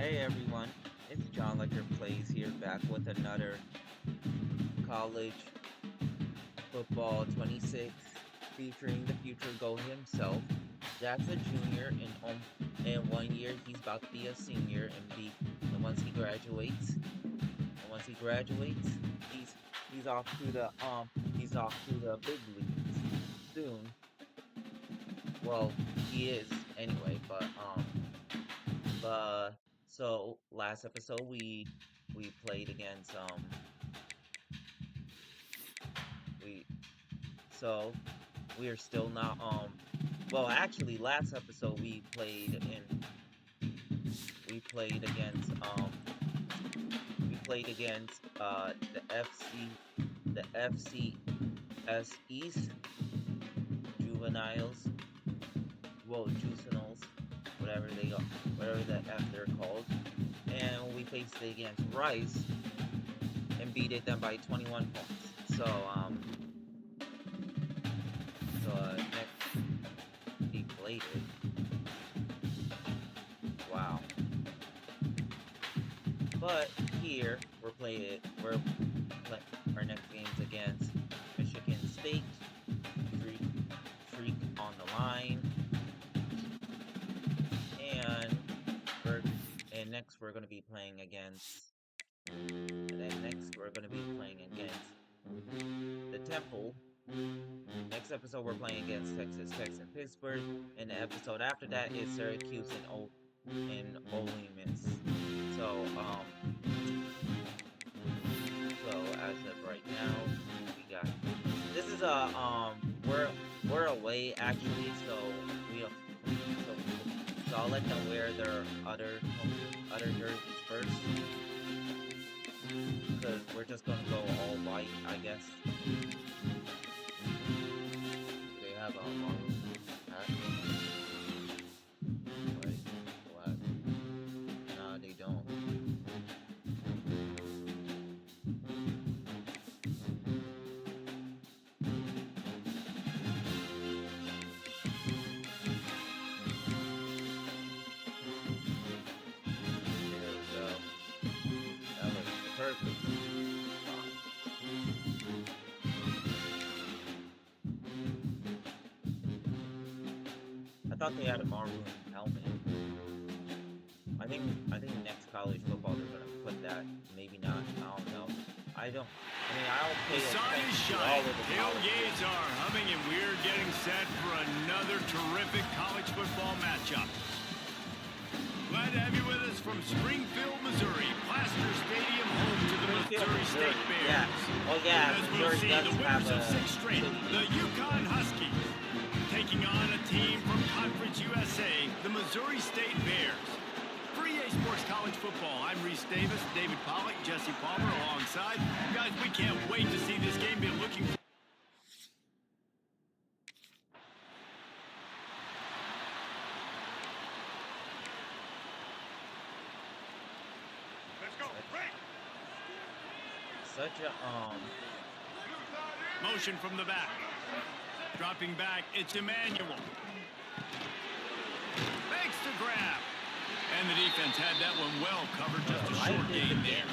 Hey everyone, it's John Licker Plays here back with another college football 26 featuring the future goal himself. Jack's a junior and 1 year he's about to be a senior and once he graduates he's off to the big leagues soon. Well, he is anyway, but so last episode we played against we so we are still not well actually last episode we played against the FCS East juveniles, well juveniles, whatever the F they're called, and we faced it against Rice and beat them by 21 points. Next he played it. Wow. But here our next game's against Michigan State. Freak on the line. And next we're gonna be playing against the Temple. Next episode we're playing against Texas Tech and Pittsburgh, and the episode after that is Syracuse and Ole Miss. So as of right now, this is we're away actually, so I'll let them wear their other jerseys first, because we're just gonna go all white, I guess. They have a hat. Wait, what? No, they don't. Perfect. I thought they had a maroon helmet. I think next college football they're gonna put that. Maybe not. I don't know. I don't pay The sun is attention to all shining, of the tailgates are humming, and we're getting set for another terrific college football matchup. Glad to have you with us from Springfield, Missouri, Plaster Stadium, home to the Missouri State Bears. Yeah. Oh yeah. As we'll Missouri see, does the have winners of a 6 straight, the Uconn Huskies, taking on a team from Conference USA, the Missouri State Bears. For EA Sports College Football, I'm Reese Davis, David Pollock, Jesse Palmer alongside. Guys, we can't wait to see this game. Been looking for such a motion from the back. Dropping back, it's Emmanuel. Makes the grab. And the defense had that one well covered, just a short gain there.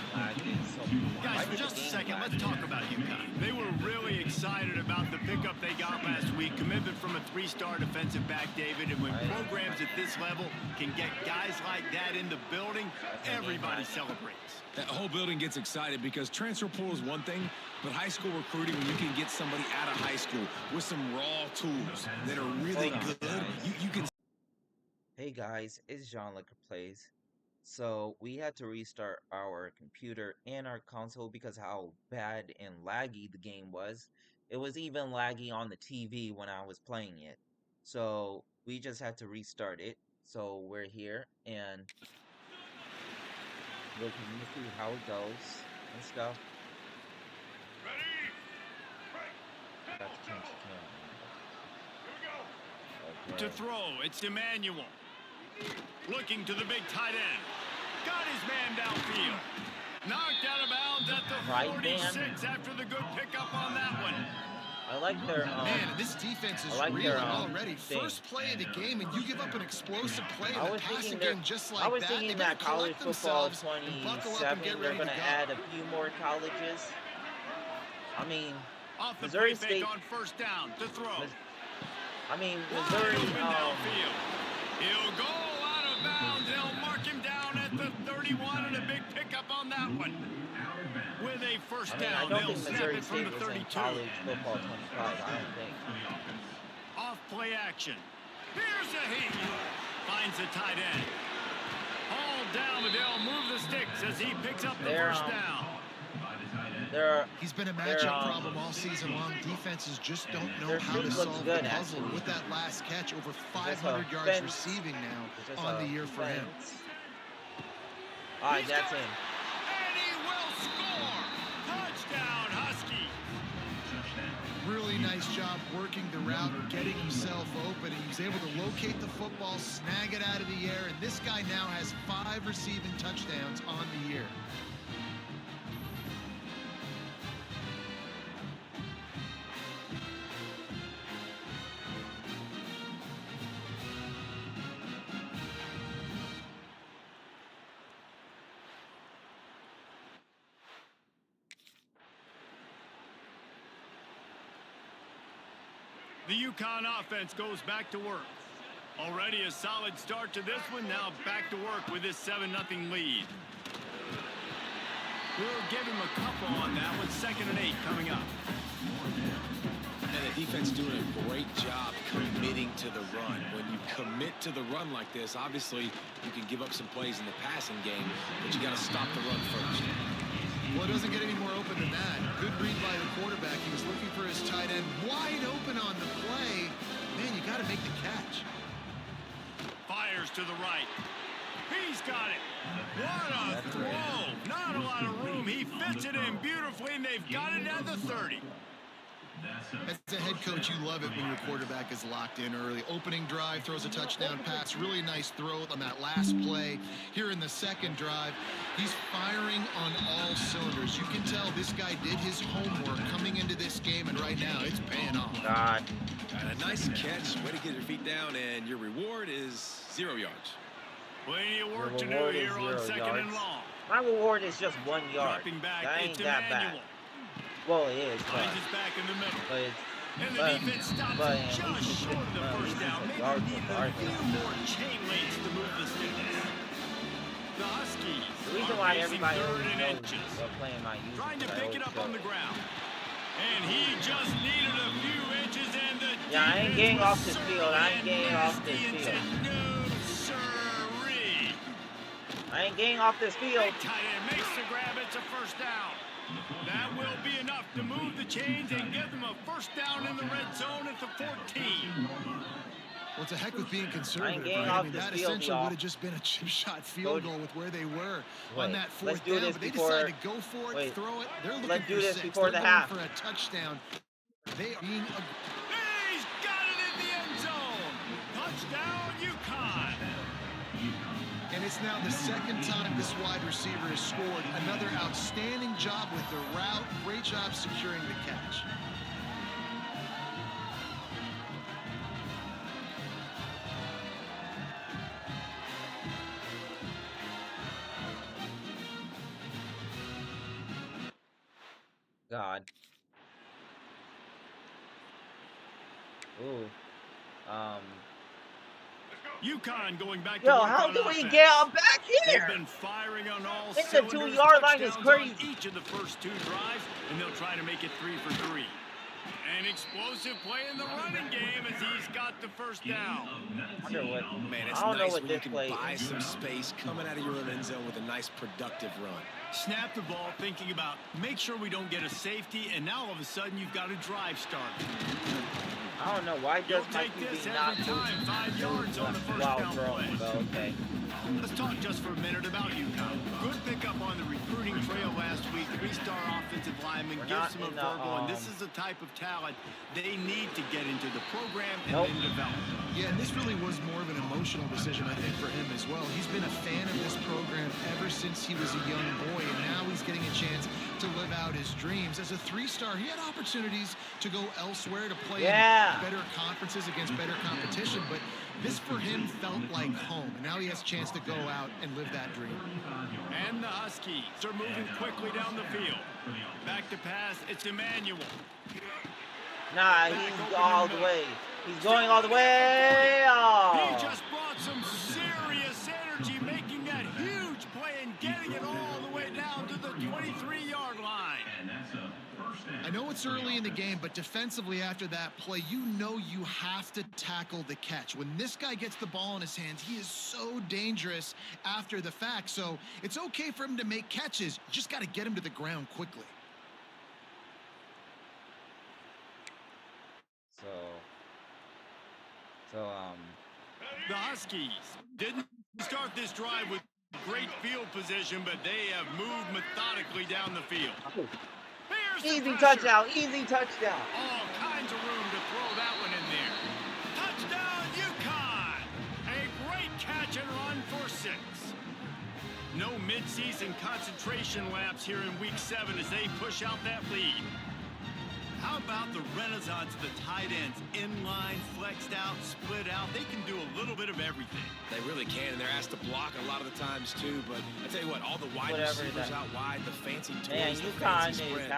Guys, for just a second, let's talk about Uconn. They were really excited about the pickup they got last week. Commitment from a 3-star defensive back, David. And when programs at this level can get guys like that in the building, everybody celebrates. That whole building gets excited because transfer pool is one thing, but high school recruiting, when you can get somebody out of high school with some raw tools that are really good, you can. Hey guys, it's John Licker Plays. So we had to restart our computer and our console because how bad and laggy the game was. It was even laggy on the TV when I was playing it. So we just had to restart it. So we're here and we're going to see how it goes and stuff. Ready? Got to change the camera. Okay. To throw, it's Emmanuel. Looking to the big tight end. Got his man downfield. Knocked out of bounds at the 46 after the good pickup on that one. I like their Man, this defense is reeling already. First play of the game, and you give up an explosive play in the passing game just like that. I was thinking that college football 27, they're going to add a few more colleges. I mean, Missouri State on first down to throw. Missouri. He'll go out of bounds. They'll mark him down at the 31, and a big pickup on that one. With a first down, they'll snap it from the 32. College football 25, I don't think. Off play action. Here's a heat. Finds the tight end. Hauled down, but they'll move the sticks as he picks up the first down. He's been a matchup problem all season long. Defenses just don't know how to solve the puzzle. With that last catch, over 500 yards receiving now on the year for him. All right, that's him. And he will score. Touchdown, Husky. Really nice job working the route and getting himself open. He was able to locate the football, snag it out of the air, and this guy now has 5 receiving touchdowns on the year. The Uconn offense goes back to work. Already a solid start to this one. Now back to work with this 7-0 lead. We'll give him a couple on that one. 2nd and 8 coming up. And the defense doing a great job committing to the run. When you commit to the run like this, obviously you can give up some plays in the passing game, but you got to stop the run first. Well, it doesn't get any more open than that. Good read by the quarterback. He was looking for his tight end wide open on the play. Man, you got to make the catch. Fires to the right. He's got it. What a throw. Not a lot of room. He fits it in beautifully, and they've got it at the 30. As a head coach, you love it when your quarterback is locked in early. Opening drive, throws a touchdown pass. Really nice throw on that last play. Here in the second drive, he's firing on all cylinders. You can tell this guy did his homework coming into this game, and right now it's paying off. God. And a nice catch. Way to get your feet down, and your reward is 0 yards. Plenty of work to do here on 2nd and long. My reward is just 1 yard. Back, that ain't that bad. Well, it is, but, back in the middle. but it's and the defense stops just short of the first down. Maybe need a few more chain links to move the sticks. The Huskies the reason why everybody third and knows inches. they're playing my user Trying to pick it up on the ground. And he just needed a few inches, and the yeah, I ain't getting off this field. I ain't getting off this field. No, sirree. I ain't getting off this field. Big tight end makes the grab. It's a first down. That will be enough to move the chains and give them a first down in the red zone at the 14. Well, it's a heck with being conservative, right? I mean, that essentially would have just been a chip shot field goal with where they were on that 4th down. But they decided to go for it, throw it. They're looking for 6. Before They're the going half. for a touchdown. They are being He's got it in the end zone. Touchdown, Uconn. And it's now the 2nd time this wide receiver has scored. Another outstanding job with the route. Great job securing the catch. God. Ooh. Uconn going back to Yo, how do we get up back here? They've been firing on all the 2-yard line is crazy. Each of the first 2 drives, and they'll try to make it 3 for 3. An explosive play in the running game as he's got the first down. Man, it's nice when you can buy some space coming out of your own end zone with a nice productive run. Snap the ball, thinking about make sure we don't get a safety, and now all of a sudden you've got a drive start. I don't know why does my take this QB not every time. 5 yards on the first down play. Okay. Let's talk just for a minute about Uconn. Good pickup on the recruiting trail last week. 3-star offensive lineman gives them a verbal, and this is the type of talent they need to get into the program and then develop. Yeah, and this really was more of an emotional decision, I think, for him as well. He's been a fan of this program ever since he was a young boy, and now he's getting a chance to live out his dreams. As a 3-star, he had opportunities to go elsewhere, to play in better conferences against better competition, but this for him felt like home, and now he has a chance to go out and live that dream. And the Huskies are moving quickly down the field. Back to pass, it's Emmanuel. Nah, he's all the way. He's going all the way. Oh. He just brought some serious energy, making that huge play and getting it all the way down to the 23-yard line. I know it's early in the game, but defensively after that play, you know you have to tackle the catch. When this guy gets the ball in his hands, he is so dangerous after the fact. So it's okay for him to make catches. You just got to get him to the ground quickly. The Huskies didn't start this drive with great field position, but they have moved methodically down the field. Easy touchdown, easy touchdown. All kinds of room to throw that one in there. Touchdown, Uconn! A great catch and run for 6. No midseason concentration laps here in week 7 as they push out that lead. How about the renaissance of the tight ends? Inline, flexed out, split out. They can do a little bit of everything. They really can, and they're asked to block a lot of the times, too. But I tell you what, all the wide receivers out wide, the fancy toys, the fancy spread.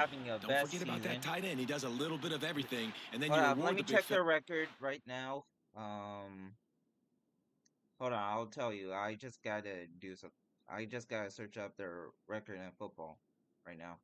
Don't forget about that tight end. He does a little bit of everything, and then you reward the big. Let me check their record right now. Hold on, I'll tell you. I just gotta do some. I just gotta search up their record in football right now.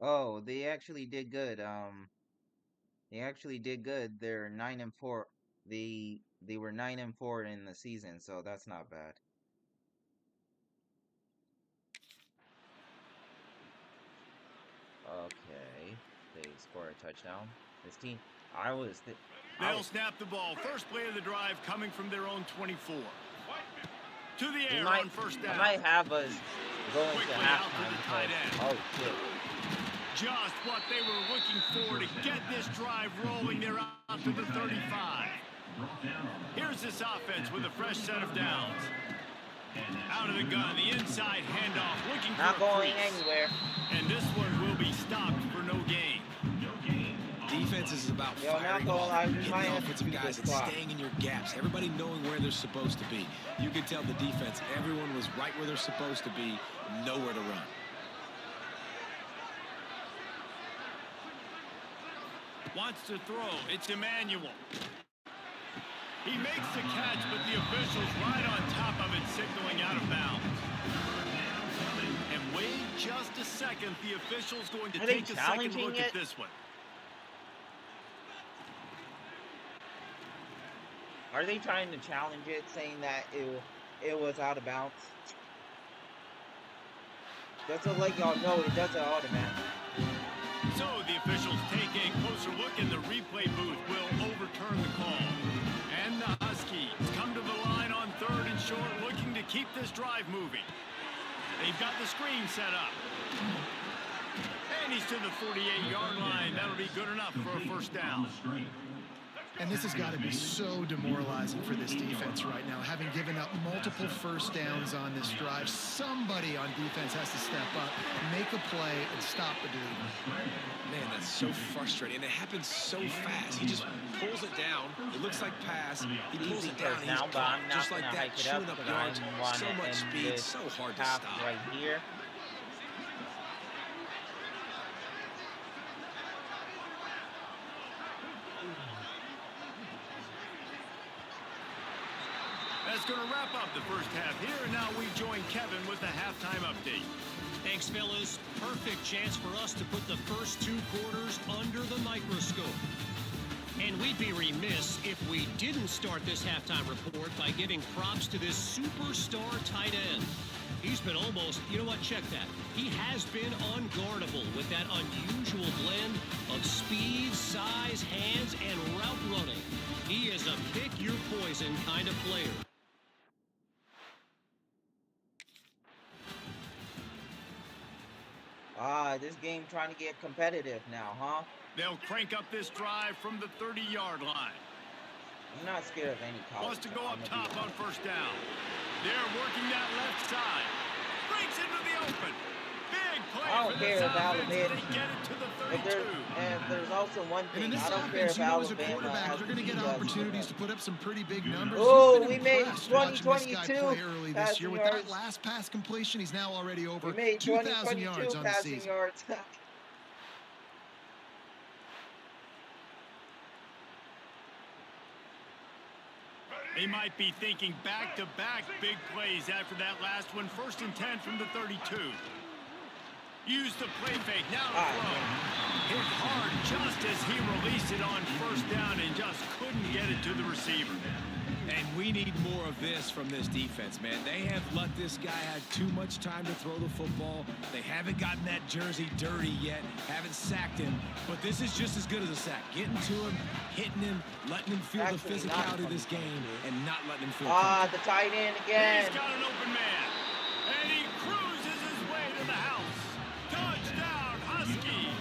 Oh, they actually did good. They actually did good. They're 9-4. They were 9-4 in the season, so that's not bad. Okay, they score a touchdown. This team, They'll snap the ball. First play of the drive coming from their own 24. To the air on first down. I might have us going Quickly to halftime. Oh shit. Just what they were looking for to get this drive rolling. They're out to the 35. Here's this offense with a fresh set of downs. Out of the gun, the inside handoff, looking for not going anywhere. And this one will be stopped for no gain. Defense is about firing off, hitting the offensive guys and staying in your gaps. Everybody knowing where they're supposed to be. You can tell the defense, everyone was right where they're supposed to be, nowhere to run. Wants to throw. It's Emmanuel. He makes the catch, but the official's right on top of it, signaling out of bounds. And wait just a second. The official's going to take a second look at this one. Are they trying to challenge it, saying that it was out of bounds? Just to let y'all know, it does it automatically. So the officials take a closer look, and the replay booth will overturn the call. And the Huskies come to the line on 3rd and short, looking to keep this drive moving. They've got the screen set up. And he's to the 48-yard line. That'll be good enough for a first down. And this has got to be so demoralizing for this defense right now. Having given up multiple first downs on this drive, somebody on defense has to step up, make a play, and stop the dude. Man, that's so frustrating. And it happens so fast. He just pulls it down. It looks like pass. He pulls it down. He's gone. Just like that, chewing up yards. So much speed, so hard to stop. Right here. That's going to wrap up the first half here, and now we join Kevin with the halftime update. Thanks, fellas. Perfect chance for us to put the first 2 quarters under the microscope. And we'd be remiss if we didn't start this halftime report by giving props to this superstar tight end. He's been almost, you know what, check that. He has been unguardable with that unusual blend of speed, size, hands, and route running. He is a pick-your-poison kind of player. This game trying to get competitive now, huh? They'll crank up this drive from the 30-yard line. I'm not scared of any college. Wants to go up top on first down. They're working that left side. Breaks into the open. Big play I don't for care this if offense. Alabama. They get it to the 32. And there's also one And in thing. this I don't care offense, if you know, as a Alabama quarterback, has you're going to get does opportunities to put up some pretty big numbers. Oh, He's we been made impressed watching this guy 2022 play early this year. With passing that yards. last pass completion, he's now already over We made 2,000 yards 2022 on the passing season. yards. They might be thinking back-to-back big plays after that last one. 1st and 10 from the 32. Use the play fake. Now the throw. Hit hard just as he released it on first down and just couldn't get it to the receiver. And we need more of this from this defense, man. They have let this guy have too much time to throw the football. They haven't gotten that jersey dirty yet, haven't sacked him. But this is just as good as a sack. Getting to him, hitting him, letting him feel the physicality of this game, and not letting him feel the tight end again. He's got an open man. And he cruises his way to the house. Touchdown, Huskies.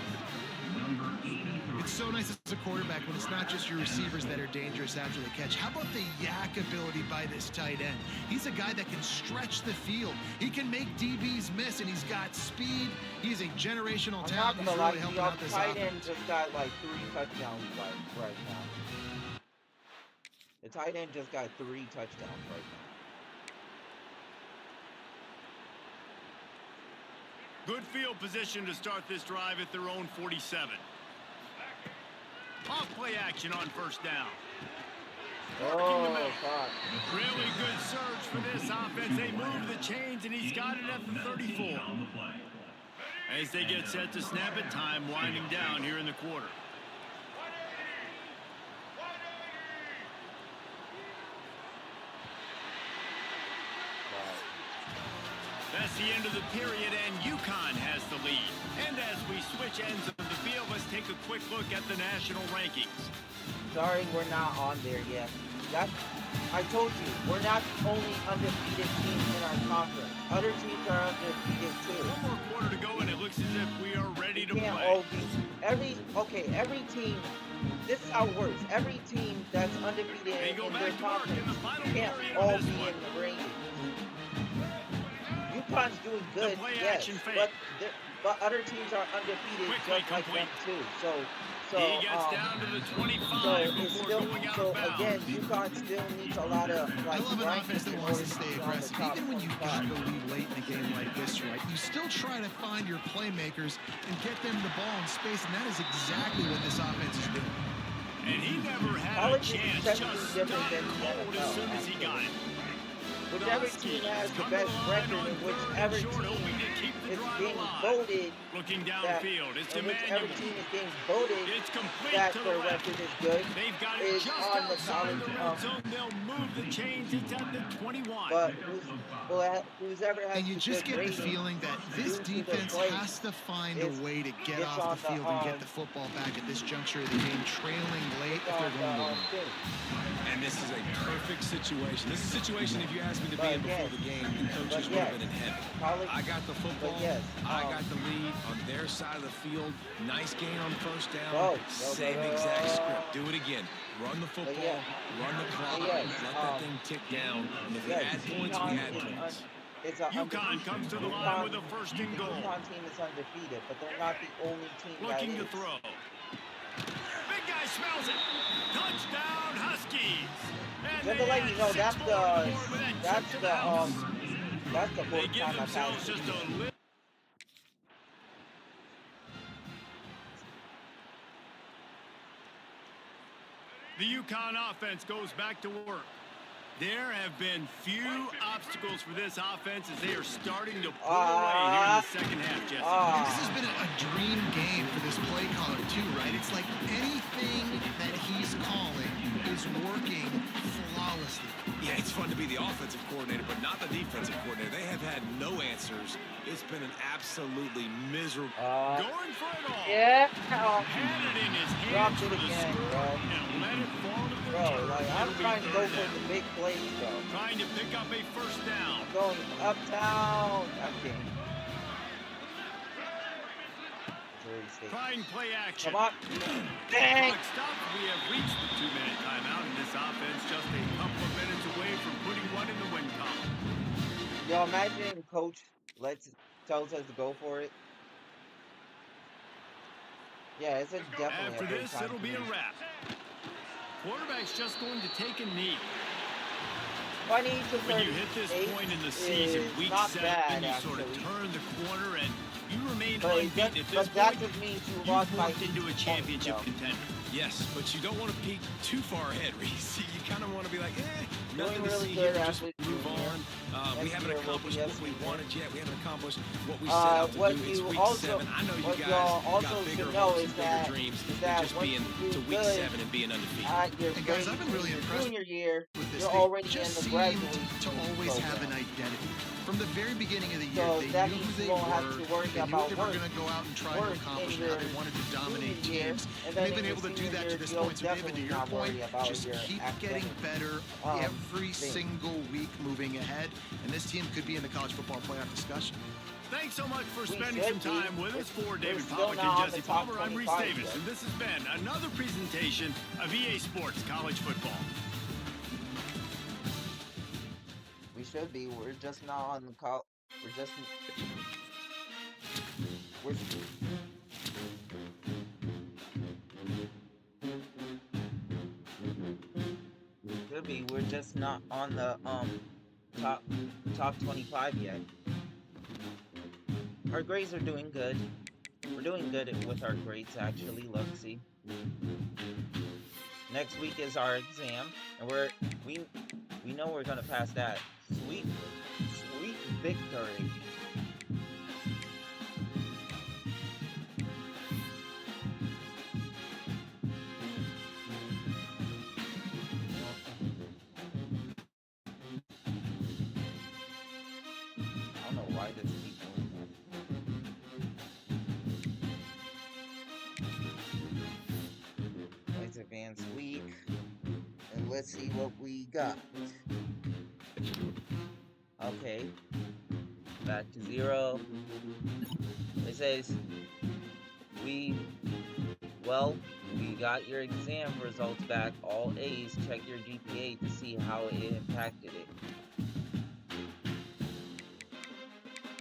It's so nice as a quarterback when it's not just your receivers that are dangerous after the catch. How about the yak ability by this tight end? He's a guy that can stretch the field. He can make DBs miss, and he's got speed. He's a generational talent. He's really helping out this tight offense. end just got like 3 touchdowns right now. The tight end just got 3 touchdowns right now. Good field position to start this drive at their own 47. Off play action on first down. Oh, fuck. Really good surge for this offense. They move the chains, and he's got it at the 34. As they get set to snap it, time winding down here in the quarter. That's the end of the period, and Uconn has the lead. And as we switch ends of the field, let's take a quick look at the national rankings. Sorry, we're not on there yet. I told you, we're not the only undefeated team in our conference. Other teams are undefeated too. One more quarter to go, and it looks as if we are ready to Can't play. all be every team. This is how it works. Every team that's undefeated They go in back their to work in conference the final can't period all of this be one. in the rankings. Uconn's doing good, play yes, action fake. but other teams are undefeated Quickly just like them too. So he gets down to the 25 before going out of bounds. again, Uconn still needs a lot of I love an offense that wants to stay on the aggressive. top Even when you 25. got the lead late in a game like this, right, you still try to find your playmakers and get them the ball in space, and that is exactly what this offense is doing. And he never had a College is chance, technically just different stuck than the cold as soon as he got it. Whichever team has the best record and whichever team is being voted Looking that, downfield, it's and whichever Emmanuel. team is being voted It's complete that to the their left. record is good They've got it is just on the outside college. the red zone. They'll move the chains. It's at the 21. But who's ever has And you the just good get the rating feeling that this due to the defense play has to find a way to get it's off on the field and get the the football back at this juncture of the game, trailing late if they're going to win. thing. And this is a perfect situation. This is a situation, if you asked me to be in before the game, the coaches would have been in heaven. I got the football. I got the lead on their side of the field. Nice gain on first down. Same exact script. Do it again. Run the football, run the clock, let that thing tick down. And if we add points, we add points. Uconn comes to the line with a first and goal. Uconn team is undefeated, but they're not the only team Looking that to is. throw. Big guy smells it. Touchdown, Huskies. And Just to let you know, that's the they fourth give time I've had themselves just a little. The Uconn offense goes back to work. There have been few obstacles for this offense as they are starting to pull away here in the second half, Jesse. This has been a dream game for this play caller, too, right? It's like anything that he's calling is working flawlessly. Yeah, it's fun to be the offensive coordinator, but not the defensive coordinator. They have had no answers. It's been an absolutely miserable... Going for it all. Yeah. Had it in his hands Dropped for it the again, score bro. and let it fall to the Bro, turf. like, I'm It'll be trying to go third for down. the big plays, though. Trying to pick up a first down. Going uptown. I'm kidding. Trying play action. Come on. Dang. Clock stopped. We have reached the 2-minute timeout, and this offense just a couple of minutes away from putting one in the win column. Yo, imagine coach tells us to go for it. Yeah, it's definitely After a big this, time it'll for be a me. wrap. Quarterback's just going to take a knee. Funny to When you hit this point in the season, week not 7, bad, you sort of actually. turn the corner and you remain But unbeaten at this that point. just means you You've lost by walked into a 18 championship points, contender. Yes, but you don't want to peek too far ahead, Reese. You kind of want to be like, nothing Doing to really see good here, just athlete move on. We haven't accomplished what we wanted yet. We haven't accomplished what we set out to what do. It's you week also- 7. I know you what guys y'all also got bigger should know hopes is and bigger that- dreams is than that just once being you to do week good 7 and being undefeated. Your And guys, I've been really impressed junior year, with this. you're They already just in the seemed graduate to always have an program. identity. From the very beginning of the year, So they that knew means who you they won't have to were, worry they knew about what they were work. going to go out and try to Work accomplish in and how they your wanted to dominate junior year, teams. and And then they've been in able to your do that senior to this year, point. So, you'll David, to your definitely not point, worry about just your keep academic, getting better every thing. single week moving ahead. And this team could be in the college football playoff discussion. Thanks so much for We spending should some time be. with us. For We're David still Pollock not on and the Jesse top Palmer, I'm Reese 25 Davis, yet. and this has been another presentation of EA Sports College Football. We should be. We're just not on the call. We're just. We're. Could be. We're just not on the top 25 yet. Our grades are doing good. We're doing good with our grades actually. Let's see. Next week is our exam, and we know we're gonna pass that. Sweet victory. I don't know why this keeps doing that. It's advanced week, and let's see what we got. Okay, back to 0. It says we got your exam results back, all A's. Check your GPA to see how it impacted it.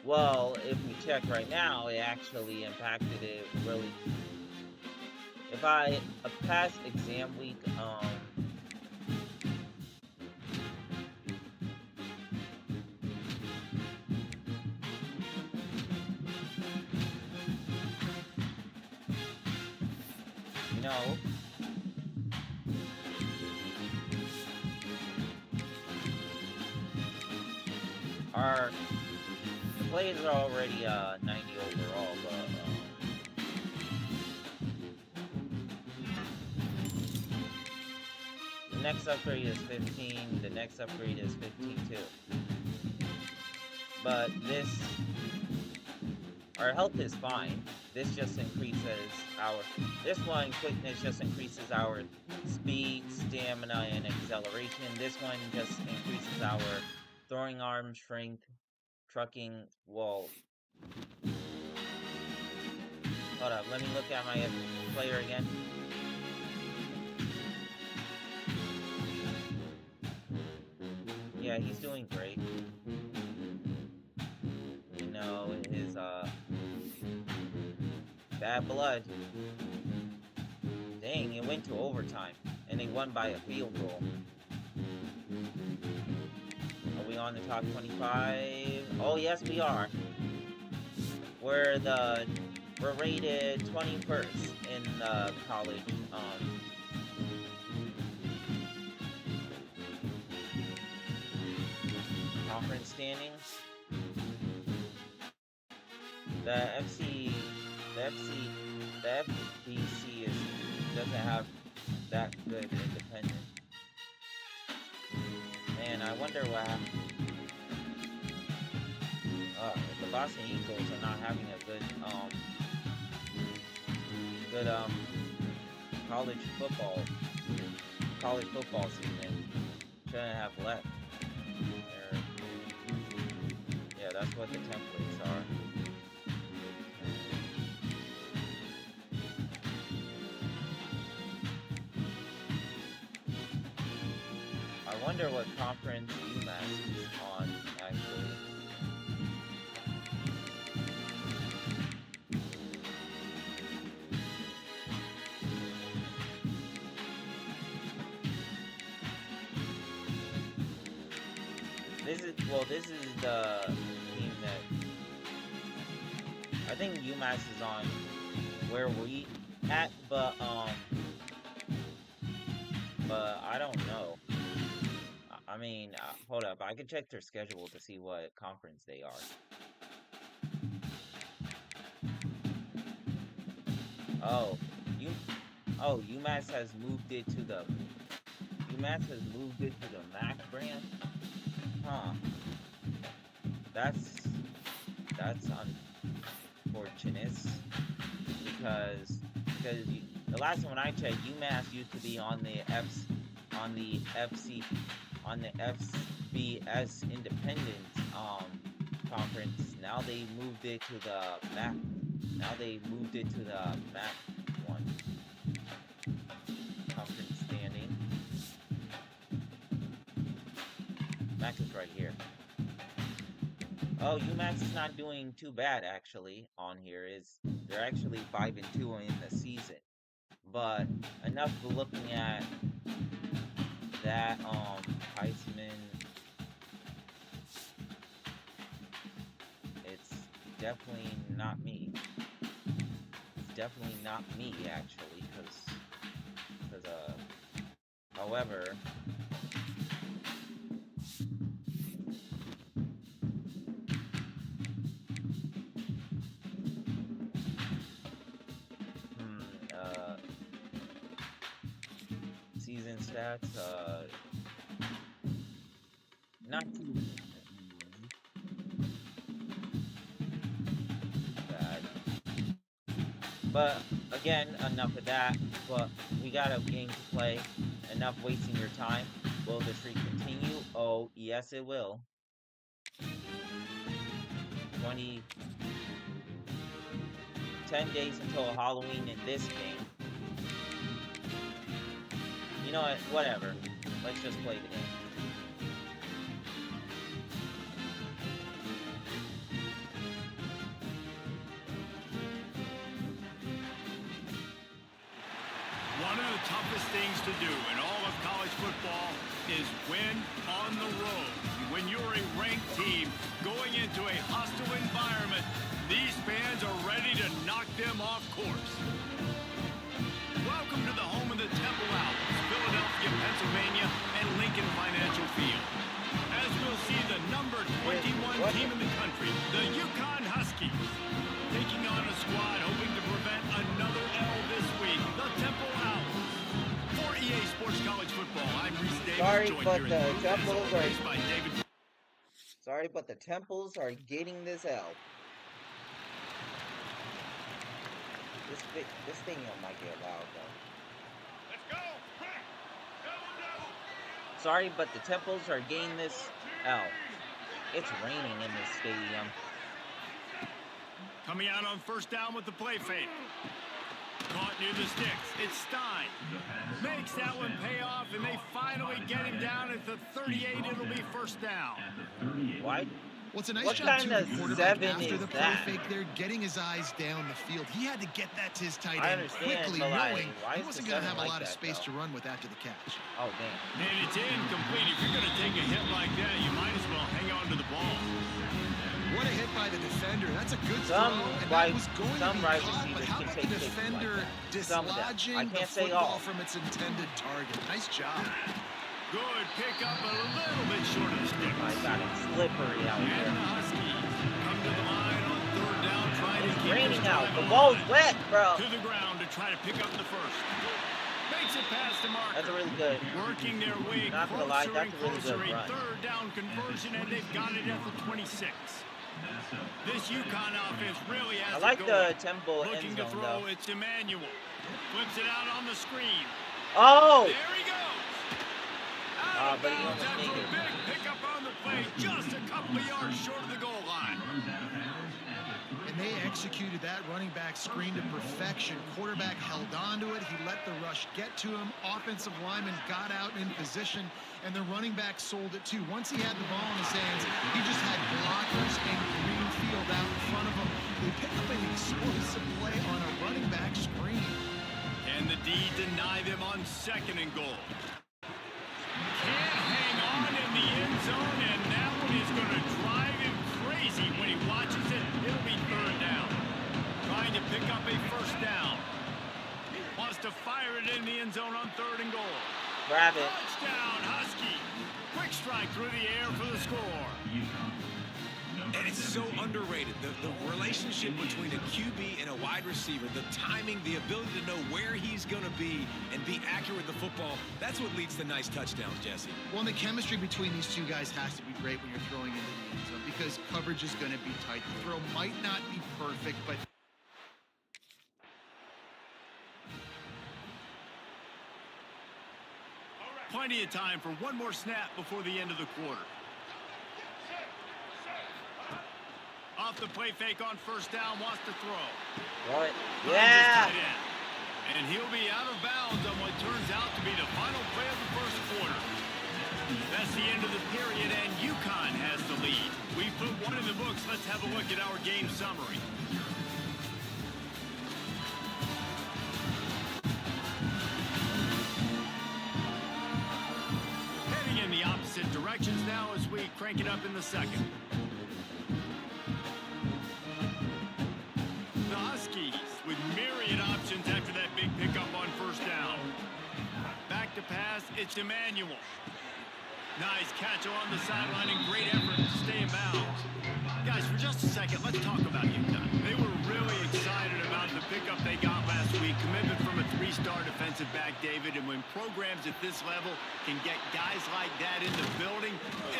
Well, if we check right now, it actually impacted it really. If I pass exam week, you know, our plays are already 90 overall, but the next upgrade is 15. The next upgrade is 15 too. But our health is fine. This just increases this one, quickness, just increases our speed, stamina, and acceleration. This one just increases our throwing arm strength, trucking. Well, hold up, let me look at my player again. Yeah, he's doing great. You know, his bad blood. Dang, it went to overtime, and they won by a field goal. Are we on the top 25? Oh, yes, we are. We're rated 21st in the college conference standings. The FBC doesn't have that good independent. Man, I wonder what happened. The Boston Eagles are not having a good college football season. Shouldn't have left. Yeah, that's what the templates are. I wonder what conference UMass is on, actually. This is the team that I think UMass is on where we at, but I don't know. I mean, hold up, I can check their schedule to see what conference they are. UMass has moved it to the MAC brand. Huh. That's unfortunate because the last one I checked, UMass used to be on the FBS Independent conference. Now they moved it to the MAC. Now they moved it to the MAC one conference standing. MAC is right here. Oh, UMass is not doing too bad actually on here. They're actually 5-2 in the season. But enough for looking at that Heisman. It's definitely not me. It's definitely not me actually, because however, season stats, not too bad. But again, enough of that. But we got a game to play. Enough wasting your time. Will the streak continue? Oh, yes it will. 10 days until Halloween in this game. You know what? Whatever. Let's just play the game. One of the toughest things to do in all of college football is win on the road. When you're a ranked team going into a hostile environment, these fans are ready to knock them off course. Welcome to the home of the Temple Owls, Philadelphia, Pennsylvania, and Lincoln Financial Field. As we'll see the number 21 team in the country, the Uconn Huskies, taking on a squad hoping to prevent another L this week, the Temple Owls. For EA Sports College Football, I'm Reese Davis. Sorry, but the Temples are getting this L. This thing might get loud though. Let's go! Sorry, but the Temples are getting this L. It's raining in this stadium. Coming out on first down with the play fake. Caught near the sticks. It's Stein. Makes that one pay off, and they finally get him down at the 38. It'll be first down. Why? Well, it's a nice What job, kind too, of the quarterback seven after is the play that? fake there, getting his eyes down the field. He had to get that to his tight I end understand, quickly, but, like, knowing why he is wasn't the going to have seven a like lot of that, space though? to run with after the catch. Oh, damn. And it's incomplete. If you're going to take a hit like that, you might as well hang on to the ball. What a hit by the defender. That's a good Some throw, and wide- that was going some to be wide caught, but receivers how can about take the hits like defender that. Some of them. I dislodging the can't say football all. from its intended target? Nice job. Good pickup, but a little bit short of the stick. I got it slippery out And here. the Huskies come to the line on third down, trying to It's keep raining this out. drive The alive. ball's wet, bro. To the ground to try to pick up the first. Makes it past the marker. That's really good. Working their way Not gonna closer lie, that's and a really closer. good A run. third down conversion, and they've got it at the 26. This Uconn offense really has I like it the going. tempo Looking end to zone throw, though. it's Emmanuel. Flips it out on the screen. Oh! There he goes. Out of But he bounds almost after made a it. big pickup on the play, just a couple of yards short of the goal line. And they executed that running back screen to perfection. Quarterback held on to it. He let the rush get to him. Offensive lineman got out in position, and the running back sold it too. Once he had the ball in his hands, he just had blockers and green field out in front of him. They picked up an explosive play on a running back screen. And the D deny them on second and goal. Can't hang on in the end zone, and that one is going to drive him crazy when he watches it. It'll be third down. Trying to pick up a first down. Wants to fire it in the end zone on third and goal. Grab it. Touchdown, Husky. Quick strike through the air for the score. And it's so underrated. The relationship between a QB and a wide receiver, the timing, the ability to know where he's going to be and be accurate with the football, that's what leads to nice touchdowns, Jesse. Well, and the chemistry between these two guys has to be great when you're throwing into the end zone because coverage is going to be tight. The throw might not be perfect, but Plenty of time for one more snap before the end of the quarter. Off the play fake on first down, wants to throw. What? Finds his Yeah! tight end. And he'll be out of bounds on what turns out to be the final play of the first quarter. That's the end of the period, and Uconn has the lead. We put one in the books. Let's have a look at our game summary. Heading in the opposite directions now as we crank it up in the second. The Huskies with myriad options after that big pickup on first down. Back to pass, it's Emmanuel. Nice catch along the sideline and great effort to stay in bounds. Guys, for just a second, let's talk about Uconn. They were really excited about the pickup they got last week. Commitment from a three-star defensive back, David. And when programs at this level can get guys like that in the building,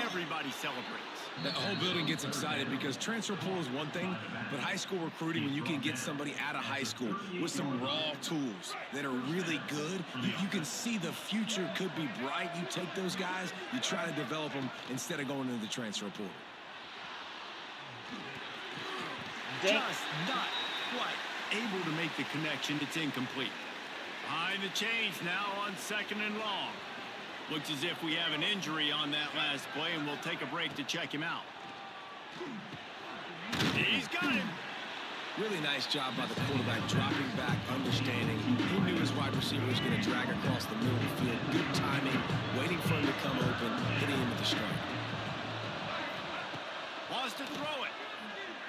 everybody celebrates. The whole building gets excited because transfer portal is one thing, but high school recruiting, when you can get somebody out of high school with some raw tools that are really good, you can see the future could be bright. You take those guys, you try to develop them instead of going into the transfer portal. Just not quite able to make the connection. It's incomplete. Behind the chains now on second and long. Looks as if we have an injury on that last play, and we'll take a break to check him out. He's got him. Really nice job by the quarterback, dropping back, understanding. He knew his wide receiver was going to drag across the middle of the field. Good timing, waiting for him to come open, hitting him with the strike. Wants to throw it.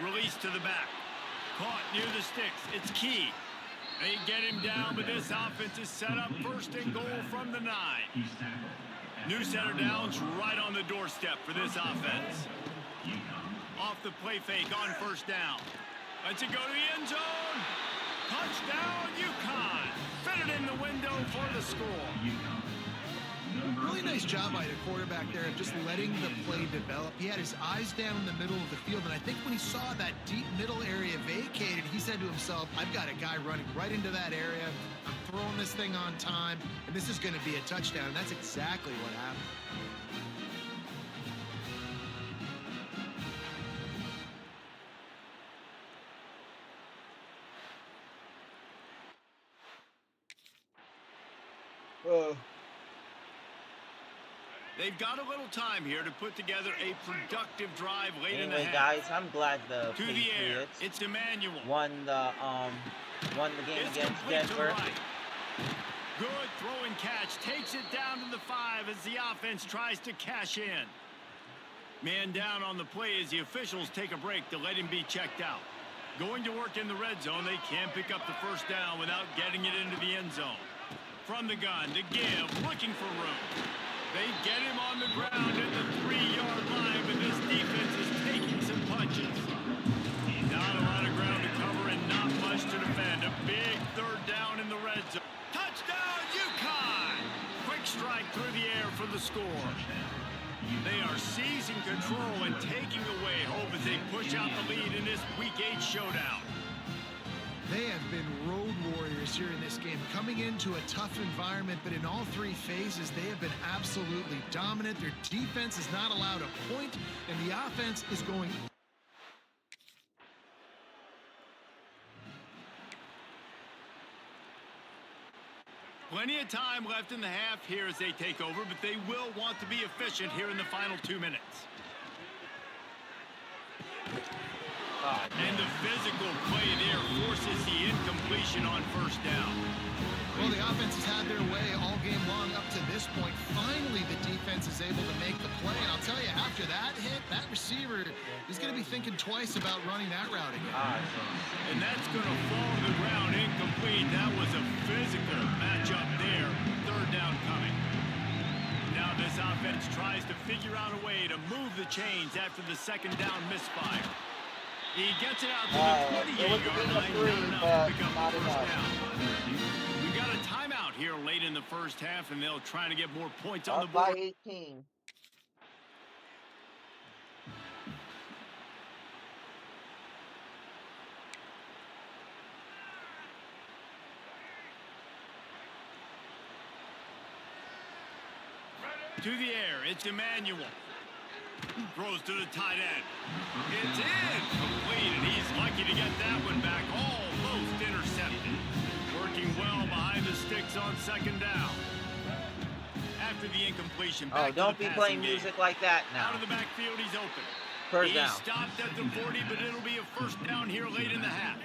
Release to the back. Caught near the sticks. It's Key. They get him down, but this offense is set up first and goal from the 9. New center downs right on the doorstep for this offense. Off the play fake on first down. Lets it go to the end zone. Touchdown, Uconn. Fitted in the window for the score. really nice job by the quarterback there of just letting the play develop. He had his eyes down in the middle of the field, and I think when he saw that deep middle area vacated, he said to himself, I've got a guy running right into that area. I'm throwing this thing on time, and this is going to be a touchdown. And that's exactly what happened. They've got a little time here to put together a productive drive late in the Anyway, half. guys, I'm glad the To the air, Patriots it's Emmanuel. won the game It's against complete to the Denver. right. Good throw and catch. Takes it down to the 5 as the offense tries to cash in. Man down on the play as the officials take a break to let him be checked out. Going to work in the red zone, they can't pick up the first down without getting it into the end zone. From the gun to give, looking for room. They get him on the ground at the 3-yard line, but this defense is taking some punches. Not a lot of ground to cover and not much to defend. A big third down in the red zone. Touchdown, Uconn! Quick strike through the air for the score. They are seizing control and taking away hope as they push out the lead in this Week 8 showdown. They have been road warriors here in this game, coming into a tough environment, but in all three phases, they have been absolutely dominant. Their defense is not allowed a point, and the offense is going... Plenty of time left in the half here as they take over, but they will want to be efficient here in the final 2 minutes. And the physical play there forces the incompletion on first down. Well, the offense has had their way all game long up to this point. Finally, the defense is able to make the play. And I'll tell you, after that hit, that receiver is going to be thinking twice about running that route again. And that's going to fall to the ground incomplete. That was a physical matchup there. Third down coming. Now this offense tries to figure out a way to move the chains after the second down misfire. He gets it out to the 28-yard line. Not enough to pick up the first down. We got a timeout here late in the first half, and they'll try to get more points on the board. By 18. To the air, it's Emmanuel. Throws to the tight end. It's incomplete, and he's lucky to get that one back. Almost intercepted. Working well behind the sticks on second down. After the incompletion, back don't be playing music like that now. Out of the backfield, he's open. First down. He stopped at the 40, but it'll be a first down here late in the half.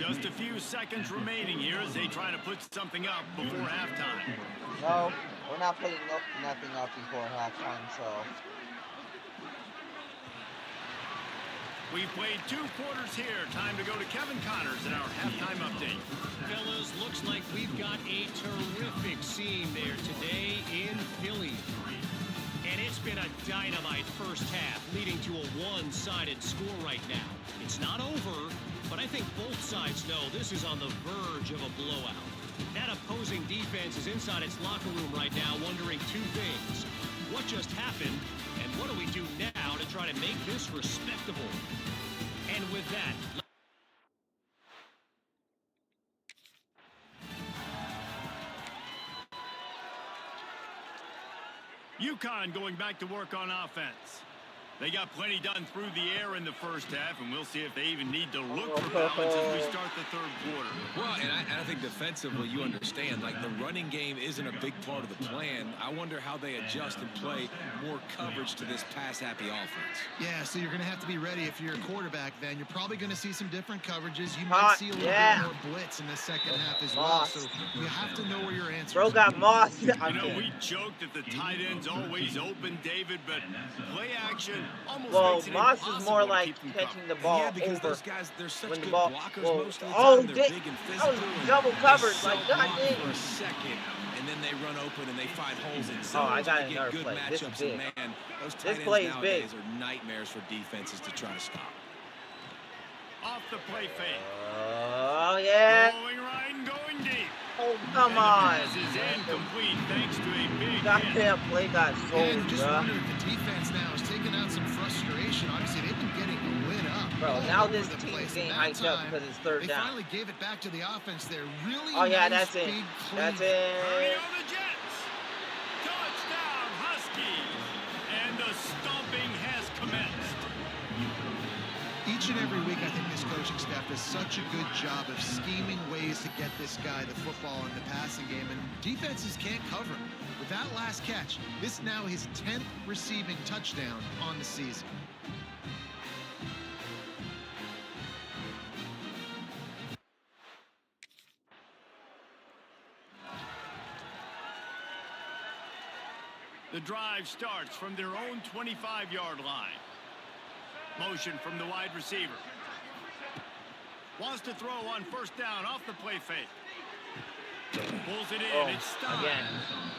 Just a few seconds remaining here as they try to put something up before halftime. No, we're not putting nothing up before halftime, so... We've played 2 quarters here. Time to go to Kevin Connors in our halftime update. Fellas, looks like we've got a terrific scene there today in Philly. And it's been a dynamite first half, leading to a one-sided score right now. It's not over, but I think both sides know this is on the verge of a blowout. That opposing defense is inside its locker room right now wondering 2 things. What just happened, and what do we do now to try to make this respectable? And with that... Uconn going back to work on offense. They got plenty done through the air in the first half, and we'll see if they even need to look for balance as we start the third quarter. Well, and I think defensively, you understand, like the running game isn't a big part of the plan. I wonder how they adjust and play more coverage to this pass-happy offense. Yeah, so you're going to have to be ready if you're a quarterback then. You're probably going to see some different coverages. You might see a little bit more blitz in the second half as well. So you have to know where your answers Bro got mossed. You know, we joked that the tight end's always open, David, but play action almost makes it Moss impossible is more to like keep them catching covered. the ball Yeah, because over those guys, they're such when the good ball. blockers Well, most of the oh, time. They're big and that physical. was and double they covered. soak Like, them God up dang. for a second, and then they run open and they find holes in I zones. got They another get good play. This is matchups, big. and man, those This tight play ends is big. nowadays are nightmares for defenses to try to stop. Off the play fake. Oh, yeah. Rolling right and going deep. Oh, come And the on. pass is incomplete thanks to a big That hit. damn play got sold, And just bro. wonder if the defense now is taking out some frustration. Obviously, they've been getting lit up. Bro, all now over this the team's place. getting And that hyped up time, because it's third they down. finally gave it back to the offense there. Really Oh, yeah, nice, that's it. big, clean. That's Hurry it. on the Jets. Touchdown, Huskies. And the stomping has commenced. Each and every week, I think this coaching staff does such a good job of scheming ways to get this guy the football in the passing game, and defenses can't cover him. With that last catch, this now his 10th receiving touchdown on the season. The drive starts from their own 25-yard line. Motion from the wide receiver. Wants to throw on first down off the play fake. Pulls it in. Oh, It's Stein. again,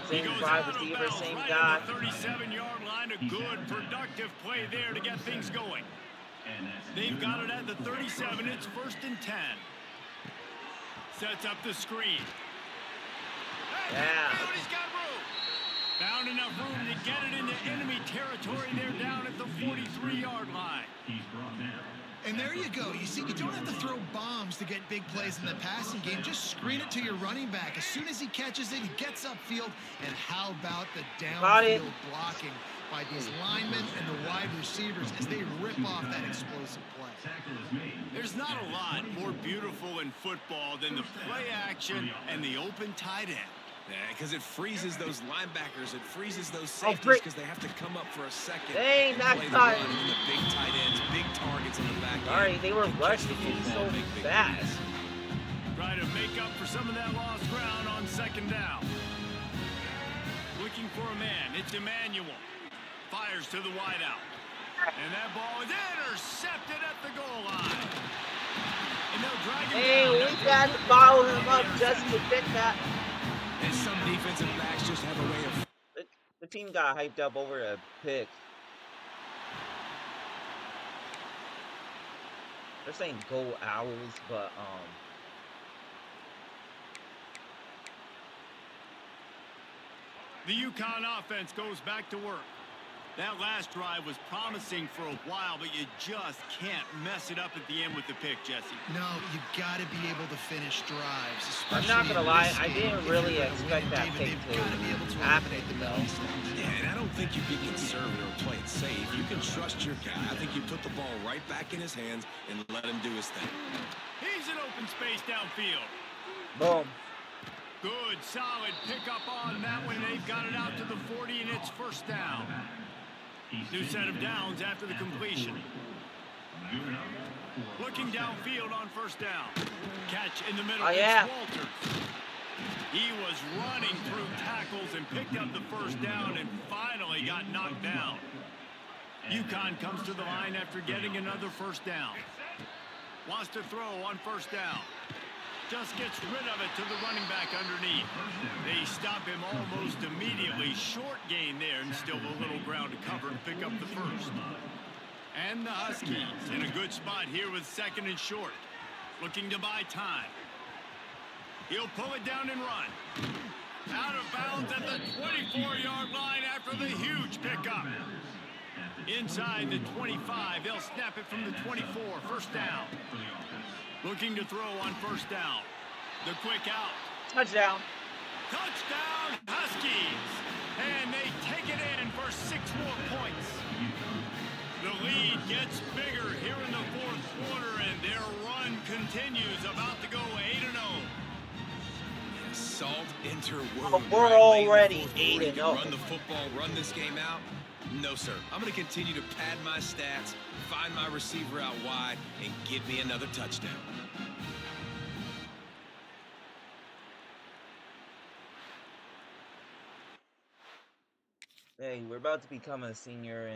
He same goes wide out of receiver, bounds same right guy. on the 37-yard line. A good, productive play there to get things going. They've got it at the 37. It's 1st and 10. Sets up the screen. Yeah. He's got room. Found enough room to get it into enemy territory. They're down at the 43-yard line. And there you go. You see, you don't have to throw bombs to get big plays in the passing game. Just screen it to your running back. As soon as he catches it, he gets upfield. And how about the downfield blocking by these linemen and the wide receivers as they rip off that explosive play? There's not a lot more beautiful in football than the play action and the open tight end. Yeah, because it freezes those linebackers. It freezes those safeties because they have to come up for a second. Dang, and that's play the not... run. And the big tight ends, big targets on the back end. Sorry, they were rushing me so fast. Try to make up for some of that lost ground on 2nd down. Looking for a man. It's Emmanuel. Fires to the wideout. And that ball is intercepted at the goal line. And they'll drag him down. We got to follow him up just to get that. And some defensive backs just have a way of... The team got hyped up over a pick. They're saying go Owls, but The Uconn offense goes back to work. That last drive was promising for a while, but you just can't mess it up at the end with the pick, Jesse. No, you got to be able to finish drives. I'm not going to lie, I didn't really expect that pick to happen, though. Yeah, and I don't think you be conservative or play it safe. You can trust your guy. I think you put the ball right back in his hands and let him do his thing. He's in open space downfield. Boom. Good, solid pickup on that one. They've got it out to the 40, and it's 1st down. New set of downs after the completion. Looking downfield on 1st down. Catch in the middle. Oh, yeah. It's Walters. He was running through tackles and picked up the 1st down and finally got knocked down. Uconn comes to the line after getting another 1st down. Wants to throw on 1st down. Just gets rid of it to the running back underneath. They stop him almost immediately. Short gain there and still a little ground to cover to pick up the 1st. And the Huskies in a good spot here with 2nd and short. Looking to buy time. He'll pull it down and run. Out of bounds at the 24-yard line after the huge pickup. Inside the 25. They'll snap it from the 24. 1st down. Looking to throw on 1st down. The quick out. Touchdown. Touchdown, Huskies. And they take it in for 6 more points. The lead gets bigger here in the 4th quarter, and their run continues. About to go 8-0. Salt interwoven. Oh, we're already 8-0. Run the football, run this game out. No, sir. I'm going to continue to pad my stats, find my receiver out wide, and give me another touchdown. Hey, we're about to become a senior,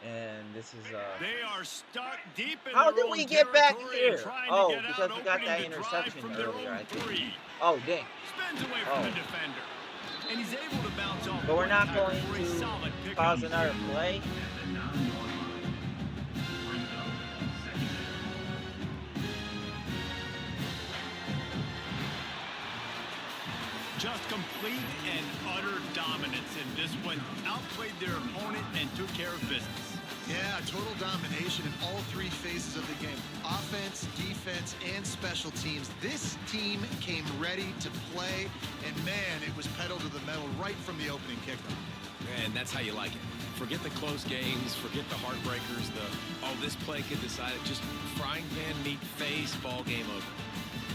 and this is They are stuck deep in how their did we own get back territory here? and trying to Oh, get because out, we got that opening the drive interception from their earlier, own I think. 3. Oh, dang. Spins away from the defender. And he's able to bounce off. But we're not one going tackle for a to solid pickup. cause another play. Just complete and utter dominance in this one. Outplayed their opponent and took care of business. Yeah, total domination in all 3 phases of the game. Offense, defense, and special teams. This team came ready to play, and man, it was pedal to the metal right from the opening kickoff. And that's how you like it. Forget the close games, forget the heartbreakers, this play could decide it. Just frying pan meet face, ball game over.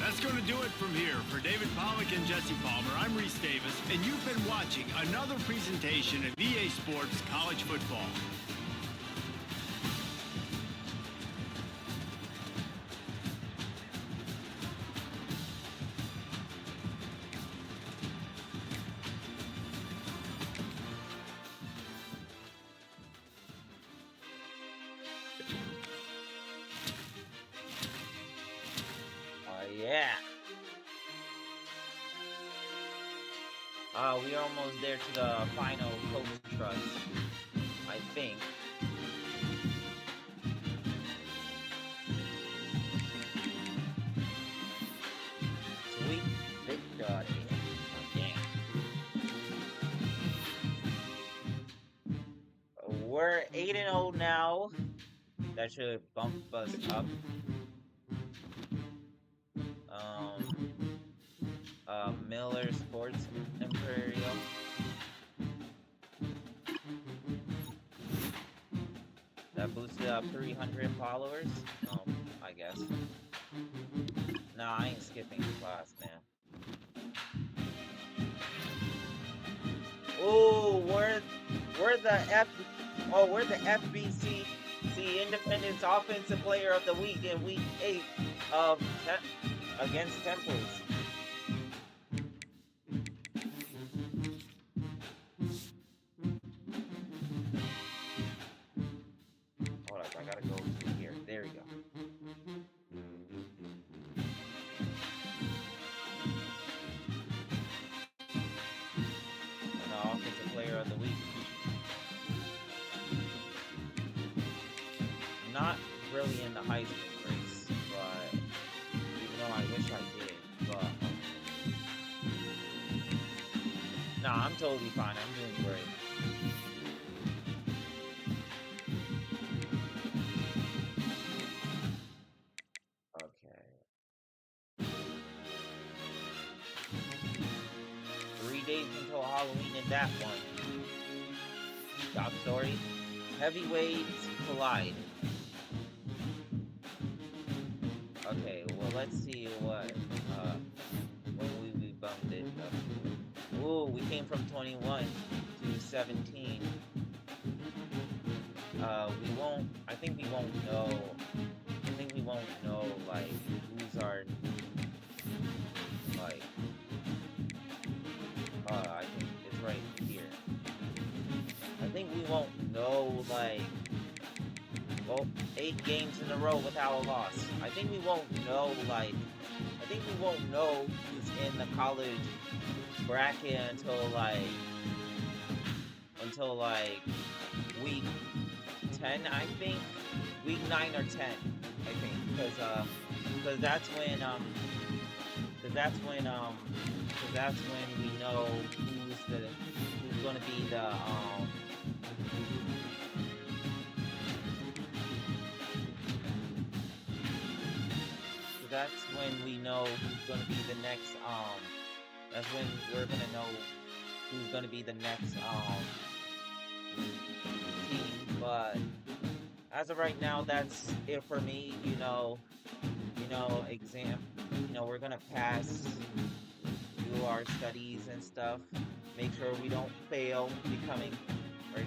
That's going to do it from here. For David Pollack and Jesse Palmer, I'm Reese Davis, and you've been watching another presentation of EA Sports College Football. Yeah. We're almost there to the final coach trust, I think. Sweet victory. Yeah. We're 8-0 now. That should bump us up. Miller Sports Imperial. That boosted up 300 followers. I guess. Nah, I ain't skipping class, man. Oh, we're the FBC Independence Offensive Player of the Week in Week 8 of against Temples. Hold up, I gotta go to here. There we go. And Offensive Player of the Week. Not really in the Heisman race, but even though I wish I did, but nah, I'm totally fine. I'm doing great. Okay. 3 days until Halloween in that one. Top story. Heavyweights collide. Okay, well let's see what we bumped it up to. Ooh, we came from 21 to 17. I think we won't know like who's our like I think it's right here. I think we won't know like 8 games in a row without a loss. I think we won't know who's in the college bracket until like week 10, I think. Week 9 or 10, I think, because that's when we know who's gonna be the So that's when we know who's gonna be the next that's when we're gonna know who's gonna be the next team. But as of right now, that's it for me. We're gonna pass, do our studies and stuff. Make sure we don't fail becoming. Or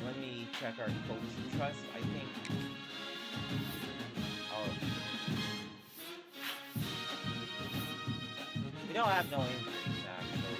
let me check our coach trust. I think. Oh, we don't have no injuries actually.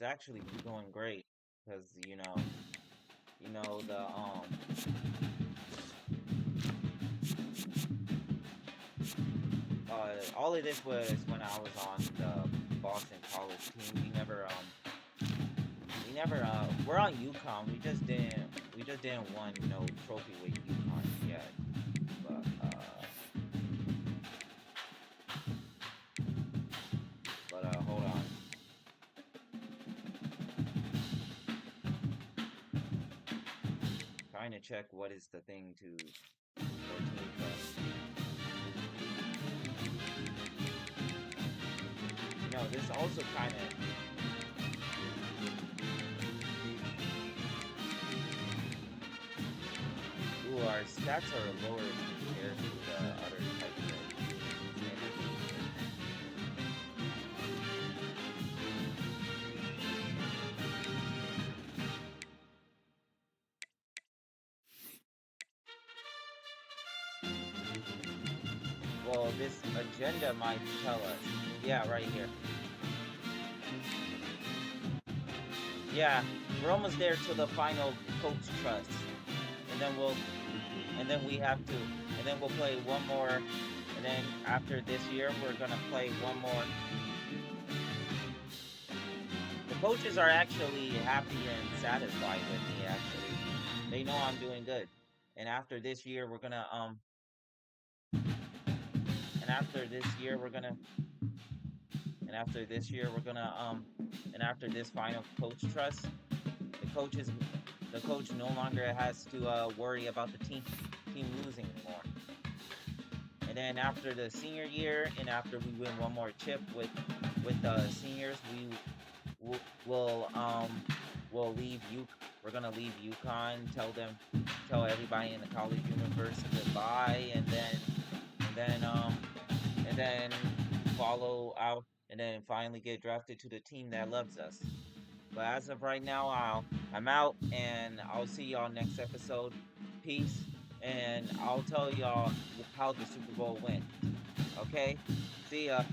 It's actually going great because the all of this was when I was on the Boston College team. We're on Uconn. We just didn't win no trophy with Uconn yet. But hold on. Trying to check what is the thing to this also kind of our stats are lower compared to the other types of well, this agenda might tell us. Yeah, right here. Yeah, we're almost there to the final coach trust. And then we'll play one more. And then after this year, we're gonna play one more. The coaches are actually happy and satisfied with me, actually. They know I'm doing good. And after this year, we're gonna, and after this year, we're gonna, and after this year, we're gonna, and after this final coach trust, the coaches, the coach no longer has to worry about the team losing anymore. And then after the senior year, and after we win one more chip with the seniors, we'll leave we're gonna leave Uconn, tell everybody in the college universe goodbye, and then follow out, and then finally get drafted to the team that loves us. But as of right now, I'm out, and I'll see y'all next episode. Peace, and I'll tell y'all how the Super Bowl went. Okay? See ya.